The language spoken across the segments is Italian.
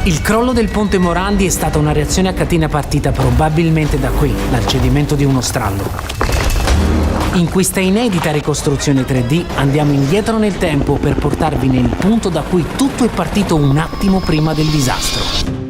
Il crollo del ponte Morandi è stata una reazione a catena partita probabilmente da qui, dal cedimento di uno strallo. In questa inedita ricostruzione 3D andiamo indietro nel tempo per portarvi nel punto da cui tutto è partito un attimo prima del disastro.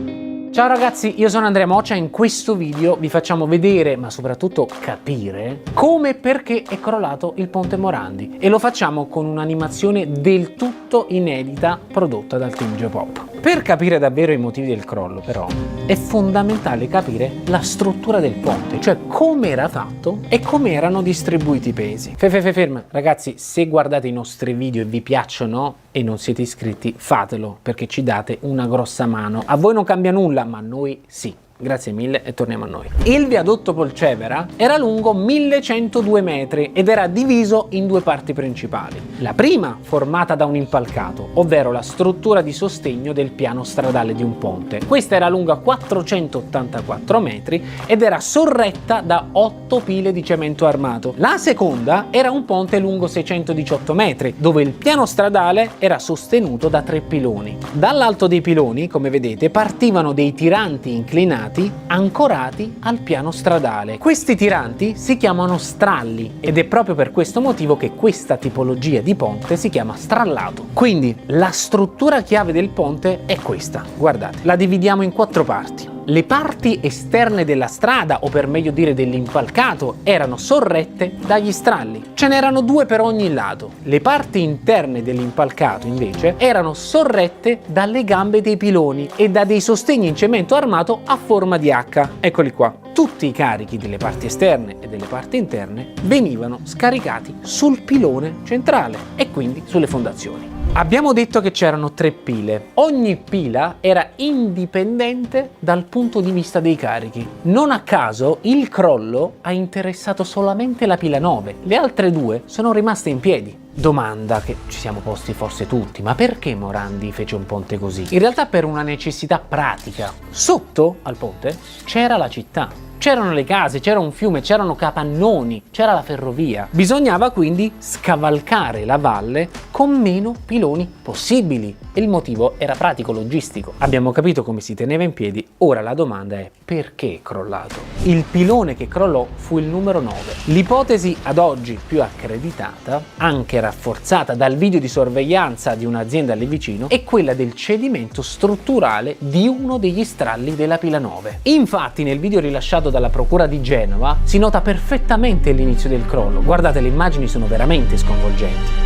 Ciao ragazzi, io sono Andrea Moccia e in questo video vi facciamo vedere, ma soprattutto capire, come e perché è crollato il ponte Morandi. E lo facciamo con un'animazione del tutto inedita prodotta dal team Geopop. Per capire davvero i motivi del crollo, però, è fondamentale capire la struttura del ponte, cioè come era fatto e come erano distribuiti i pesi. Ferma, ragazzi, se guardate i nostri video e vi piacciono e non siete iscritti, fatelo, perché ci date una grossa mano. A voi non cambia nulla, ma a noi sì. Grazie mille e torniamo a noi. Il viadotto Polcevera era lungo 1102 metri ed era diviso in due parti principali. La prima formata da un impalcato, ovvero la struttura di sostegno del piano stradale di un ponte. Questa era lunga 484 metri ed era sorretta da 8 pile di cemento armato. La seconda era un ponte lungo 618 metri, dove il piano stradale era sostenuto da 3 piloni. Dall'alto dei piloni, come vedete, partivano dei tiranti inclinati ancorati al piano stradale. Questi tiranti si chiamano stralli ed è proprio per questo motivo che questa tipologia di ponte si chiama strallato. Quindi la struttura chiave del ponte è questa, guardate, la dividiamo in 4 parti. Le parti esterne della strada, o per meglio dire dell'impalcato, erano sorrette dagli stralli. Ce n'erano 2 per ogni lato. Le parti interne dell'impalcato, invece, erano sorrette dalle gambe dei piloni e da dei sostegni in cemento armato a forma di H. Eccoli qua. Tutti i carichi delle parti esterne e delle parti interne venivano scaricati sul pilone centrale e quindi sulle fondazioni. Abbiamo detto che c'erano 3 pile. Ogni pila era indipendente dal punto di vista dei carichi. Non a caso il crollo ha interessato solamente la pila 9. Le altre 2 sono rimaste in piedi. Domanda che ci siamo posti forse tutti, ma perché Morandi fece un ponte così? In realtà per una necessità pratica. Sotto al ponte c'era la città. C'erano le case, c'era un fiume, c'erano capannoni, c'era la ferrovia. Bisognava quindi scavalcare la valle con meno piloni possibili. E il motivo era pratico, logistico. Abbiamo capito come si teneva in piedi, ora la domanda è perché è crollato? Il pilone che crollò fu il numero 9. L'ipotesi ad oggi più accreditata, anche rafforzata dal video di sorveglianza di un'azienda lì vicino, è quella del cedimento strutturale di uno degli stralli della pila 9. Infatti nel video rilasciato dalla procura di Genova si nota perfettamente l'inizio del crollo. Guardate, le immagini sono veramente sconvolgenti.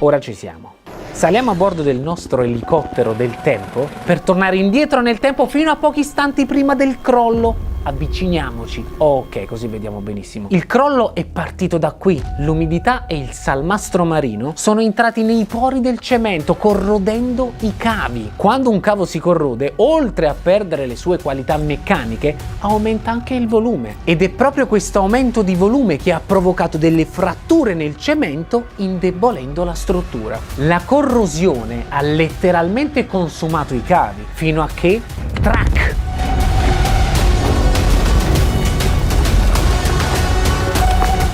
Ora ci siamo. Saliamo a bordo del nostro elicottero del tempo per tornare indietro nel tempo fino a pochi istanti prima del crollo. Avviciniamoci. Ok, così vediamo benissimo. Il crollo è partito da qui. L'umidità e il salmastro marino sono entrati nei pori del cemento, corrodendo i cavi. Quando un cavo si corrode, oltre a perdere le sue qualità meccaniche, aumenta anche il volume. Ed è proprio questo aumento di volume che ha provocato delle fratture nel cemento, indebolendo la struttura. La corrosione ha letteralmente consumato i cavi, fino a che, track!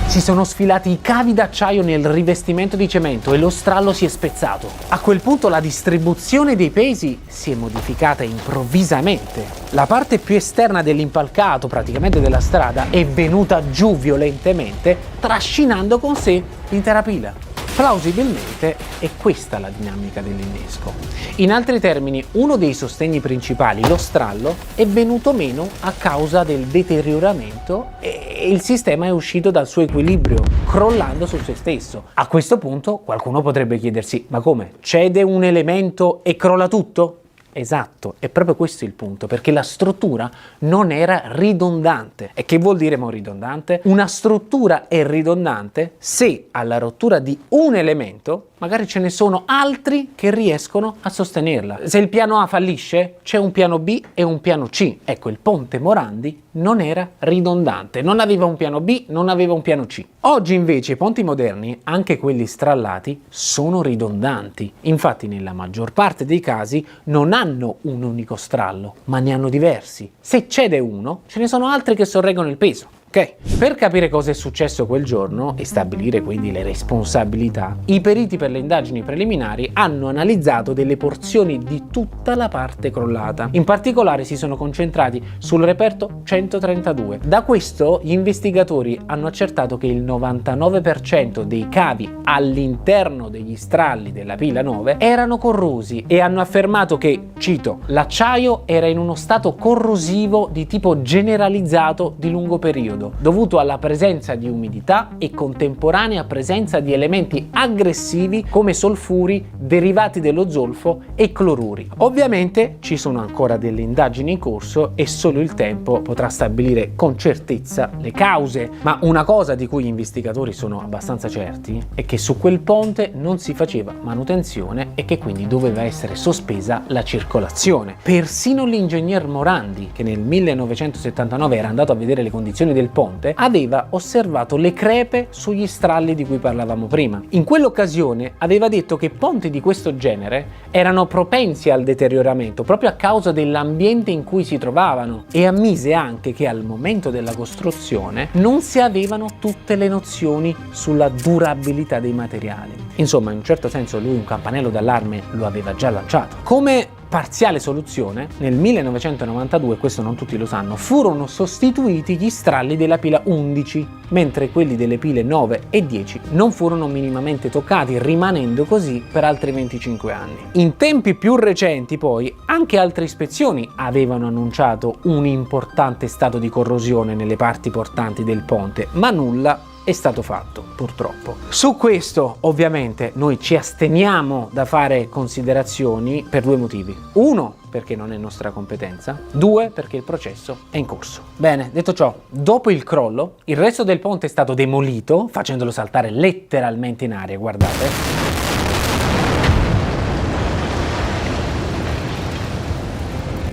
Si sono sfilati i cavi d'acciaio nel rivestimento di cemento e lo strallo si è spezzato. A quel punto la distribuzione dei pesi si è modificata improvvisamente. La parte più esterna dell'impalcato, praticamente della strada, è venuta giù violentemente, trascinando con sé l'intera pila. Plausibilmente è questa la dinamica dell'innesco. In altri termini, uno dei sostegni principali, lo strallo, è venuto meno a causa del deterioramento e il sistema è uscito dal suo equilibrio, crollando su se stesso. A questo punto qualcuno potrebbe chiedersi: ma come? Cede un elemento e crolla tutto? Esatto, è proprio questo il punto, perché la struttura non era ridondante. E che vuol dire ridondante? Una struttura è ridondante se alla rottura di un elemento magari ce ne sono altri che riescono a sostenerla. Se il piano A fallisce, c'è un piano B e un piano C. Ecco, il ponte Morandi non era ridondante, non aveva un piano B, non aveva un piano C. Oggi invece i ponti moderni, anche quelli strallati, sono ridondanti. Infatti nella maggior parte dei casi non hanno un unico strallo, ma ne hanno diversi. Se cede uno, ce ne sono altri che sorreggono il peso. Ok, per capire cosa è successo quel giorno e stabilire quindi le responsabilità, i periti per le indagini preliminari hanno analizzato delle porzioni di tutta la parte crollata. In particolare si sono concentrati sul reperto 132. Da questo gli investigatori hanno accertato che il 99% dei cavi all'interno degli stralli della pila 9 erano corrosi e hanno affermato che, cito, l'acciaio era in uno stato corrosivo di tipo generalizzato di lungo periodo, dovuto alla presenza di umidità e contemporanea presenza di elementi aggressivi come solfuri derivati dello zolfo e cloruri. Ovviamente ci sono ancora delle indagini in corso e solo il tempo potrà stabilire con certezza le cause, ma una cosa di cui gli investigatori sono abbastanza certi è che su quel ponte non si faceva manutenzione e che quindi doveva essere sospesa la circolazione. Persino l'ingegner Morandi, che nel 1979 era andato a vedere le condizioni del ponte, aveva osservato le crepe sugli stralli di cui parlavamo prima. In quell'occasione aveva detto che ponti di questo genere erano propensi al deterioramento proprio a causa dell'ambiente in cui si trovavano e ammise anche che al momento della costruzione non si avevano tutte le nozioni sulla durabilità dei materiali. Insomma, in un certo senso lui un campanello d'allarme lo aveva già lanciato. Come parziale soluzione, nel 1992, questo non tutti lo sanno, furono sostituiti gli stralli della pila 11, mentre quelli delle pile 9 e 10 non furono minimamente toccati, rimanendo così per altri 25 anni. In tempi più recenti, poi, anche altre ispezioni avevano annunciato un importante stato di corrosione nelle parti portanti del ponte, ma nulla è stato fatto, purtroppo. Su questo, ovviamente, noi ci asteniamo da fare considerazioni per due motivi. Uno, perché non è nostra competenza. Due, perché il processo è in corso. Bene, detto ciò, dopo il crollo, il resto del ponte è stato demolito, facendolo saltare letteralmente in aria, guardate.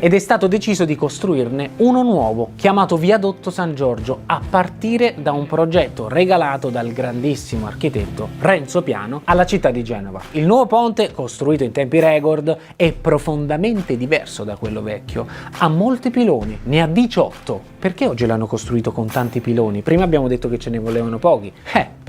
Ed è stato deciso di costruirne uno nuovo, chiamato Viadotto San Giorgio, a partire da un progetto regalato dal grandissimo architetto Renzo Piano alla città di Genova. Il nuovo ponte, costruito in tempi record, è profondamente diverso da quello vecchio. Ha molti piloni, ne ha 18. Perché oggi l'hanno costruito con tanti piloni? Prima abbiamo detto che ce ne volevano pochi.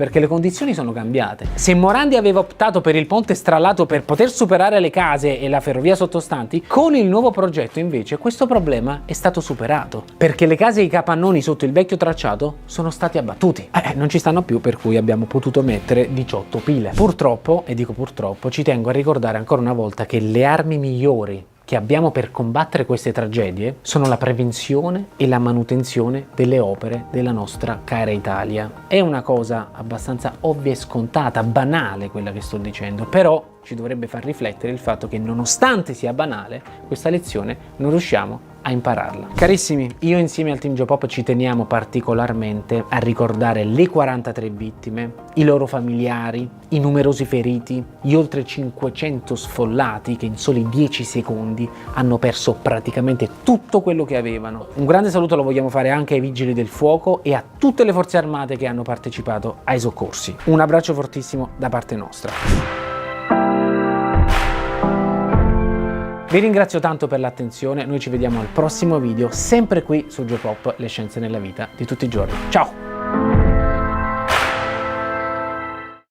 Perché le condizioni sono cambiate. Se Morandi aveva optato per il ponte strallato per poter superare le case e la ferrovia sottostanti, con il nuovo progetto invece questo problema è stato superato, perché le case e i capannoni sotto il vecchio tracciato sono stati abbattuti. Non ci stanno più, per cui abbiamo potuto mettere 18 pile. Purtroppo, e dico purtroppo, ci tengo a ricordare ancora una volta che le armi migliori che abbiamo per combattere queste tragedie sono la prevenzione e la manutenzione delle opere della nostra cara Italia. È una cosa abbastanza ovvia e scontata, banale quella che sto dicendo, però ci dovrebbe far riflettere il fatto che nonostante sia banale, questa lezione non riusciamo a impararla. Carissimi, io insieme al Team Geopop ci teniamo particolarmente a ricordare le 43 vittime, i loro familiari, i numerosi feriti, gli oltre 500 sfollati che in soli 10 secondi hanno perso praticamente tutto quello che avevano. Un grande saluto lo vogliamo fare anche ai vigili del fuoco e a tutte le forze armate che hanno partecipato ai soccorsi. Un abbraccio fortissimo da parte nostra. Vi ringrazio tanto per l'attenzione, noi ci vediamo al prossimo video, sempre qui su Geopop, le scienze nella vita di tutti i giorni. Ciao!